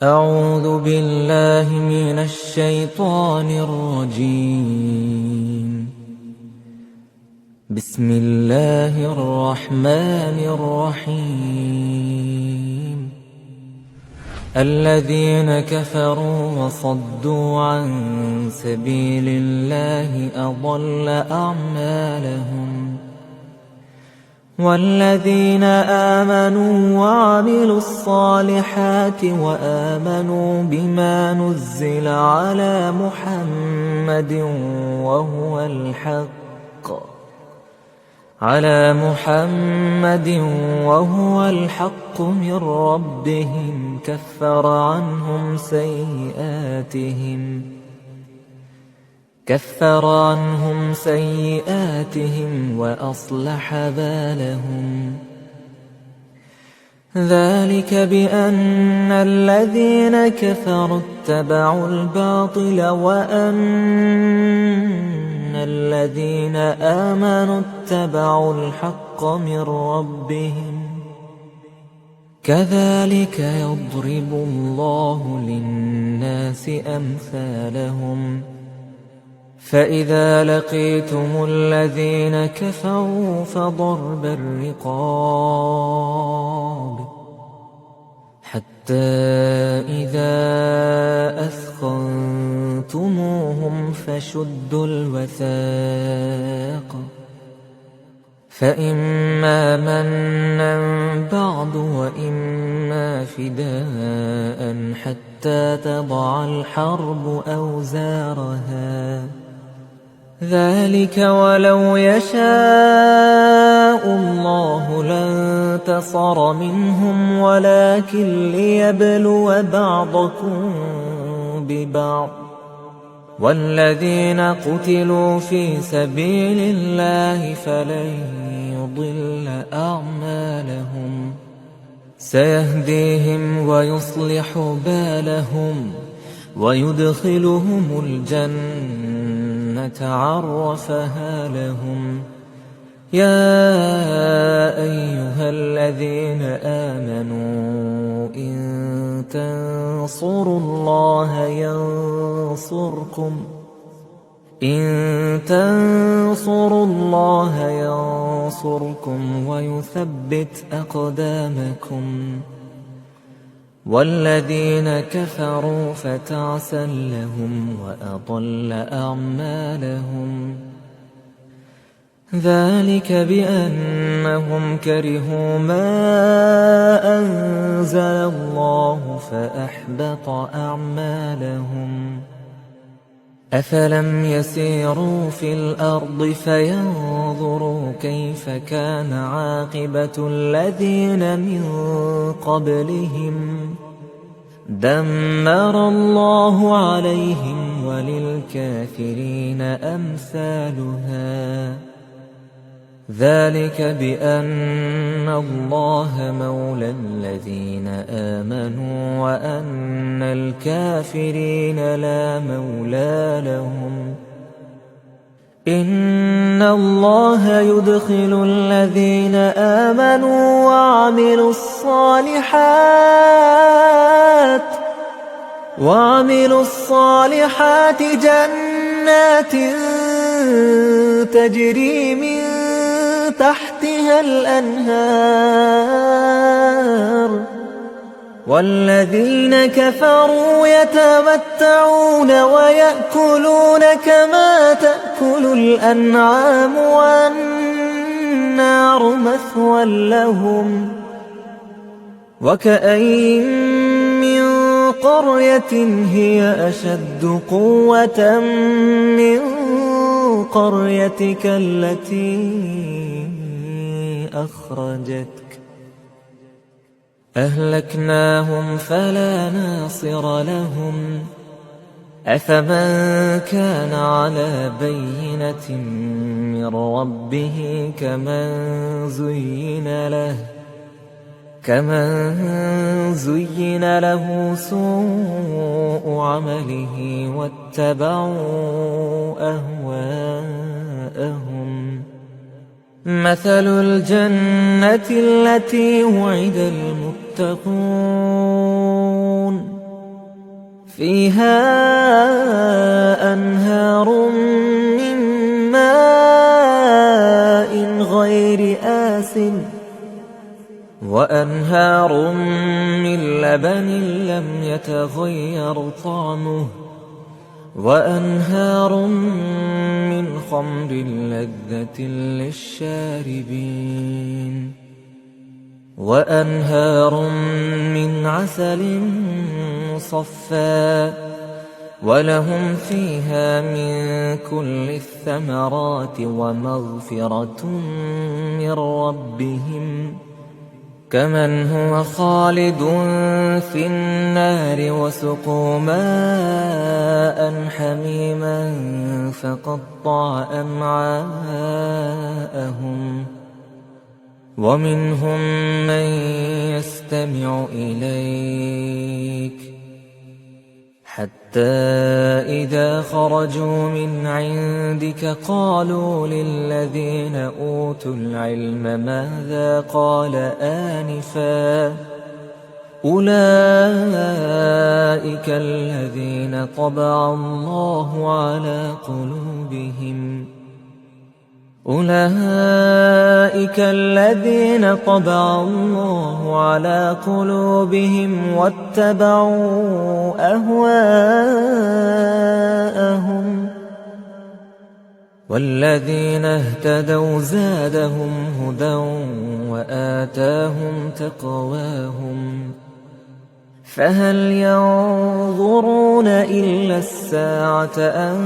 أعوذ بالله من الشيطان الرجيم. بسم الله الرحمن الرحيم. الذين كفروا وصدوا عن سبيل الله أضل أعمالهم، والذين آمنوا وعملوا الصالحات وآمنوا بما نزل على محمد وهو الحق من ربهم كفر عنهم سيئاتهم وأصلح بالهم. ذلك بأن الذين كفروا اتبعوا الباطل وأن الذين آمنوا اتبعوا الحق من ربهم. كذلك يضرب الله للناس أمثالهم. فإذا لقيتم الذين كفروا فضرب الرقاب حتى إذا أثخنتموهم فشدوا الوثاق، فإما منا بعد وإما فداء حتى تضع الحرب أوزارها. ذلك ولو يشاء الله لانتصر منهم ولكن ليبلو بعضكم ببعض. والذين قتلوا في سبيل الله فلن يضل أعمالهم، سيهديهم ويصلح بالهم ويدخلهم الجنة عرفها لهم. يا أيها الذين آمنوا إن تنصروا الله ينصركم ويثبت أقدامكم. والذين كفروا فتعسا لهم وأضل أعمالهم. ذلك بأنهم كرهوا ما أنزل الله فأحبط أعمالهم. أفلم يسيروا في الأرض فينظروا كيف كان عاقبة الذين من قبلهم. دمر الله عليهم وللكافرين أمثالها. ذلك بأن الله مولى الذين آمنوا وأن الكافرين لا مولى لهم. إن الله يدخل الذين آمنوا وعملوا الصالحات جنات تجري من تحتها الأنهار. والذين كفروا يتمتعون ويأكلون كما تأكل الأنعام والنار مثوى لهم. وكأين من قرية هي أشد قوة من قريتك التي أخرجتك أهلكناهم فلا ناصر لهم. أفمن كان على بينة من ربه كمن زين له سوء عمله واتبعوا أهواءهم. مثل الجنة التي وعد المتقون فيها أنهار من ماء غير آسن وأنهار من لبن لم يتغير طعمه وأنهار من خمر لذة للشاربين وأنهار من عسل مصفى ولهم فيها من كل الثمرات ومغفرة من ربهم كمن هو خالد في النار وسقوا ماء حميما فقطع أمعاءهم ومنهم من يستمع إليك حتى إذا خرجوا من عندك قالوا للذين أوتوا العلم ماذا قال آنفا أولئك الذين طبع الله على قلوبهم واتبعوا أهواءهم والذين اهتدوا زادهم هدى وآتاهم تقواهم فهل ينظرون إلا الساعة أن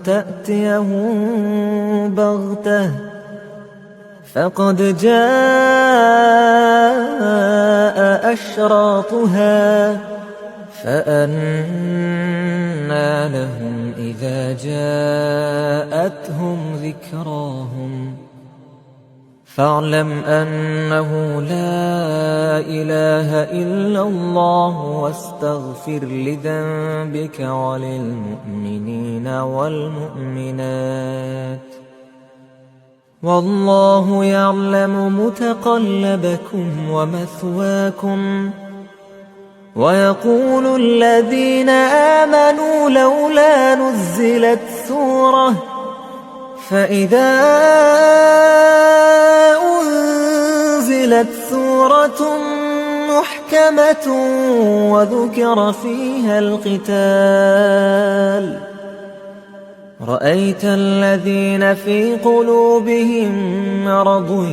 تأتيهم بغتة فقد جاء أشراطها فأنى لهم إذا جاءتهم ذكراهم فاعلم أنه لا إله إلا الله واستغفر لذنبك وللمؤمنين والمؤمنات والله يعلم متقلبكم ومثواكم ويقول الذين آمنوا لولا نزلت سورة فإذا أنزلت سورة محكمة وذكر فيها القتال رأيت الذين في قلوبهم مرض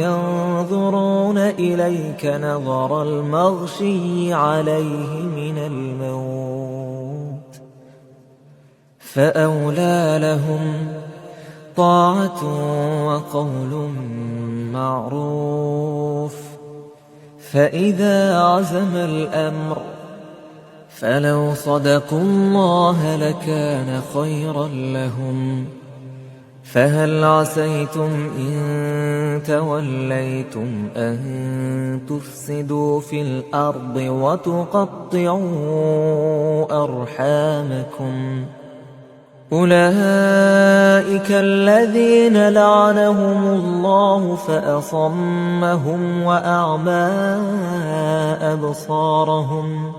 ينظرون إليك نظر المغشي عليه من الموت فأولى لهم طاعة وقول معروف فإذا عزم الأمر فلو صدقوا الله لكان خيرا لهم فهل عسيتم إن توليتم أن تفسدوا في الأرض وتقطعوا أرحامكم أولئك الذين لعنهم الله فأصمهم وأعمى أبصارهم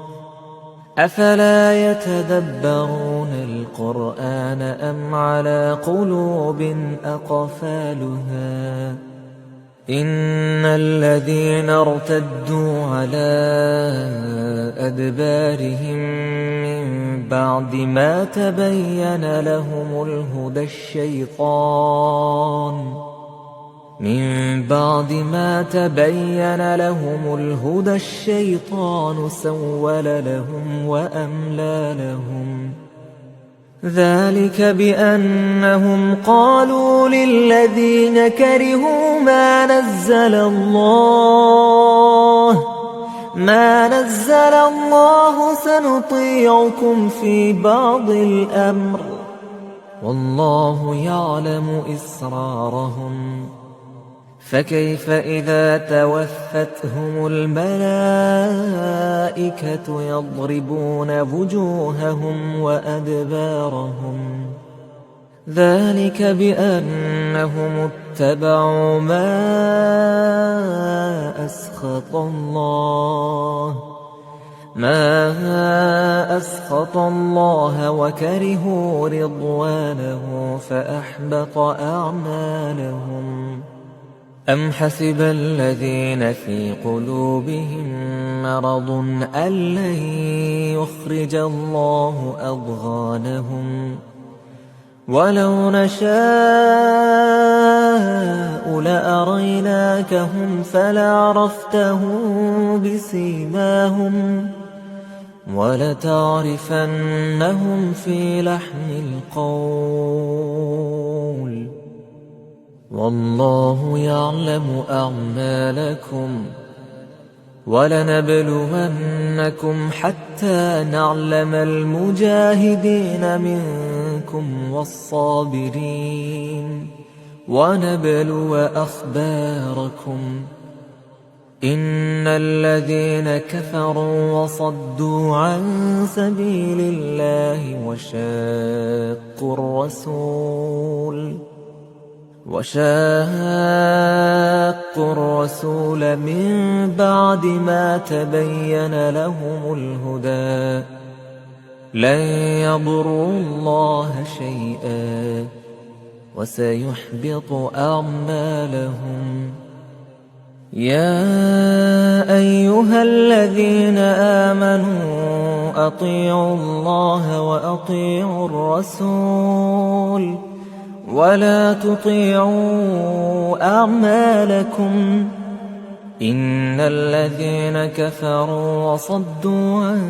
أفلا يتدبرون القرآن أم على قلوب أقفالها إن الذين ارتدوا على أدبارهم من بعد ما تبين لهم الهدى الشيطان سول لهم وأملى لهم ذلك بأنهم قالوا للذين كرهوا ما نزل الله سنطيعكم في بعض الأمر والله يعلم إسرارهم فكيف إذا توفتهم الملائكة يضربون وجوههم وأدبارهم ذلك بأنهم اتبعوا ما أسخط الله ما أسخط الله وكرهوا رضوانه فأحبط أعمالهم. أم حسب الذين في قلوبهم مرض أن لن يخرج الله أضغانهم ولو نشاء لأريناكهم فلعرفتهم بسيماهم ولتعرفنهم في لحن القول والله يعلم أعمالكم ولنبلونكم حتى نعلم المجاهدين منكم والصابرين ونبلو أخباركم. إن الذين كفروا وصدوا عن سبيل الله وشاقوا الرسول من بعد ما تبين لهم الهدى لن يضروا الله شيئا وسيحبط أعمالهم. يا أيها الذين آمنوا أطيعوا الله وأطيعوا الرسول ولا تطيعوا أعمالكم إن الذين كفروا وصدوا عن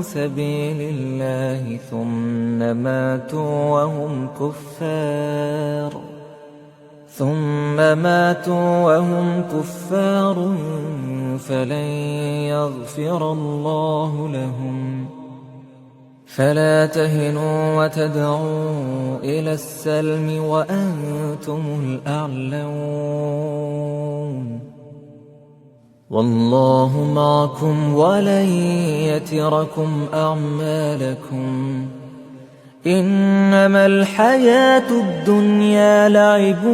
سبيل الله ثم ماتوا وهم كفار فلن يغفر الله لهم. فلا تهنوا وتدعوا إلى السلم وأنتم الأعلون والله معكم ولن يتركم أعمالكم. إنما الحياة الدنيا لعب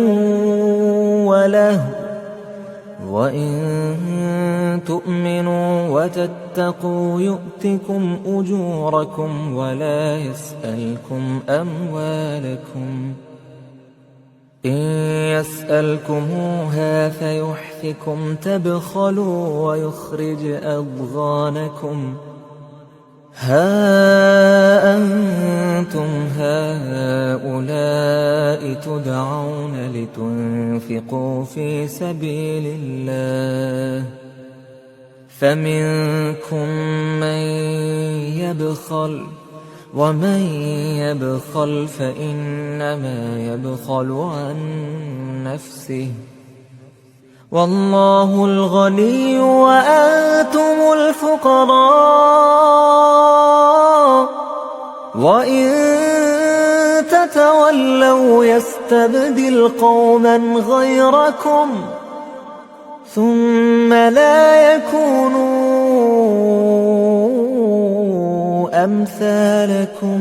ولهو وإن تؤمنوا وتتقوا يؤتكم أجوركم ولا يسألكم أموالكم. إن يسألكموها فيحفكم تبخلوا ويخرج أضغانكم. ها أنتم هؤلاء تدعون لتنفقوا في سبيل الله فمنكم من يبخل ومن يبخل فإنما يبخل عن نفسه والله الغني وأنتم الفقراء وإن تتولوا يستبدل قوما غيركم ثم لا يكونوا أمثالكم.